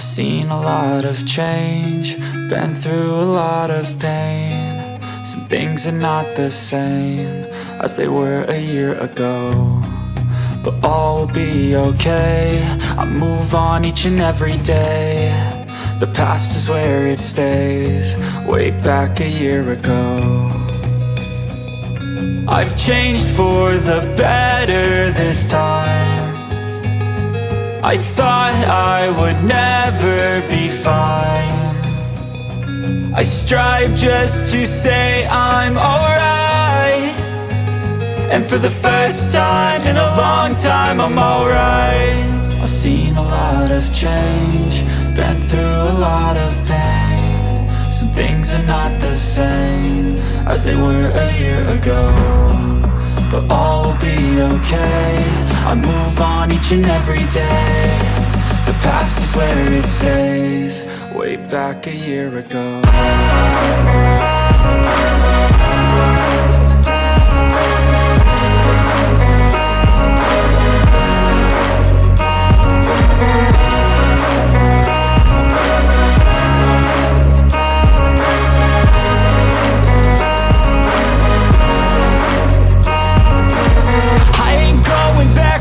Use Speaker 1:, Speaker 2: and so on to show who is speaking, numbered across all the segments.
Speaker 1: I've seen a lot of change, been through a lot of pain. Some things are not the same as they were a year ago, but all will be okay. I move on each and every day. The past is where it stays, way back a year ago. I've changed for the better this time. I thought I would never be fine. I strive just to say I'm alright, and for the first time in a long time I'm alright. I've seen a lot of change, been through a lot of pain. Some things are not the same as they were a year ago, but all will be okay. I move on each and every day. The past is where it stays, way back a year ago.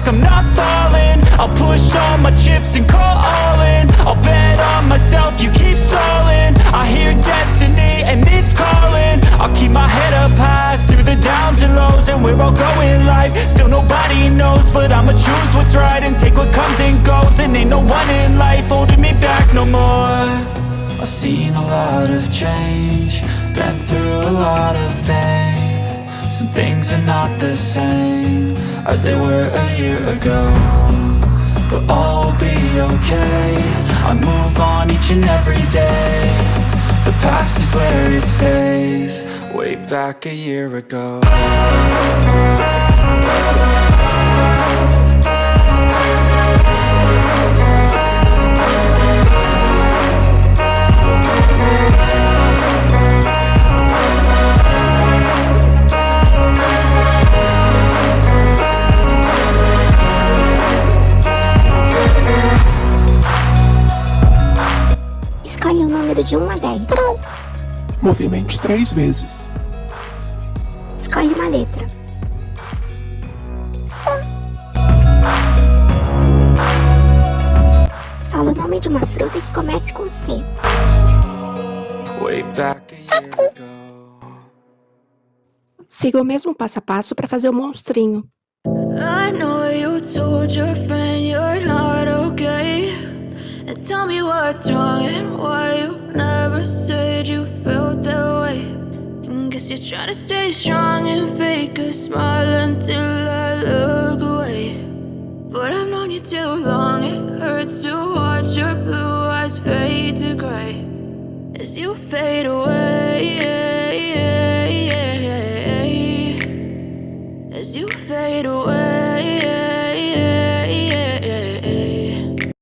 Speaker 1: I'm not falling, I'll push all my chips and call all in. I'll bet on myself, you keep stalling. I hear destiny and it's calling. I'll keep my head up high through the downs and lows, and we're all going life. Still nobody knows, but I'ma choose what's right and take what comes and goes. And ain't no one in life holding me back no more. I've seen a lot of change, been through a lot of pain. Some things are not the same as they were a year ago, but all will be okay. I move on each and every day. The past is where it stays, way back a year ago.
Speaker 2: Escolhe um número de 1 a 10. 3.
Speaker 3: Movimente 3 vezes.
Speaker 2: Escolhe uma letra. C. Fala o nome de uma fruta que comece com C.
Speaker 1: Way back a year ago.
Speaker 4: Siga o mesmo passo a passo para fazer o monstrinho.
Speaker 5: I know you told your friend you're not okay, and tell me what's wrong and why you never said you felt that way. And guess you're trying to stay strong and fake a smile until I look away. But I've known you too long, it hurts to watch your blue eyes fade to gray as you fade away, as you fade away.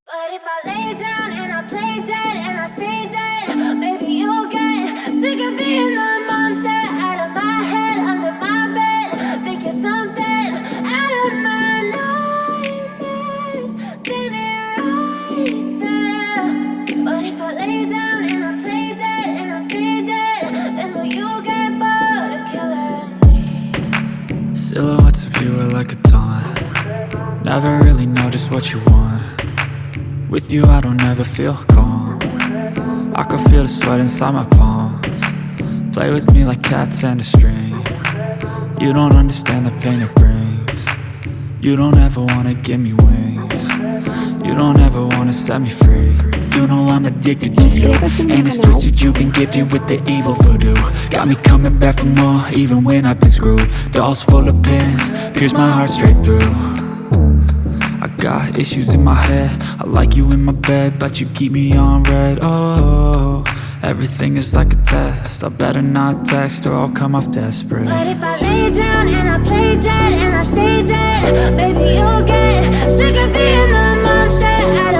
Speaker 6: But if I lay down and I play dead and I stay dead, maybe you'll get sick of being the monster out of my head, under my bed. Think you're something out of my nightmares, standing right there. But if I lay down and I play dead and I stay dead, then will you get bored of killing me?
Speaker 1: Silhouettes of you are like a taunt. Never really know just what you want. With you I don't ever feel calm. I can feel the sweat inside my palms. Play with me like cats and a string. You don't understand the pain it brings. You don't ever wanna give me wings. You don't ever wanna set me free. You know I'm addicted to you, and it's twisted. You've been gifted with the evil voodoo. Got me coming back for more, even when I've been screwed. Dolls full of pins, pierce my heart straight through. I got issues in my head. I like you in my bed, but you keep me on red. Oh, everything is like a test. I better not text or I'll come off desperate.
Speaker 6: But if I lay down and I play dead and I stay dead, maybe you'll get sick of being the monster out of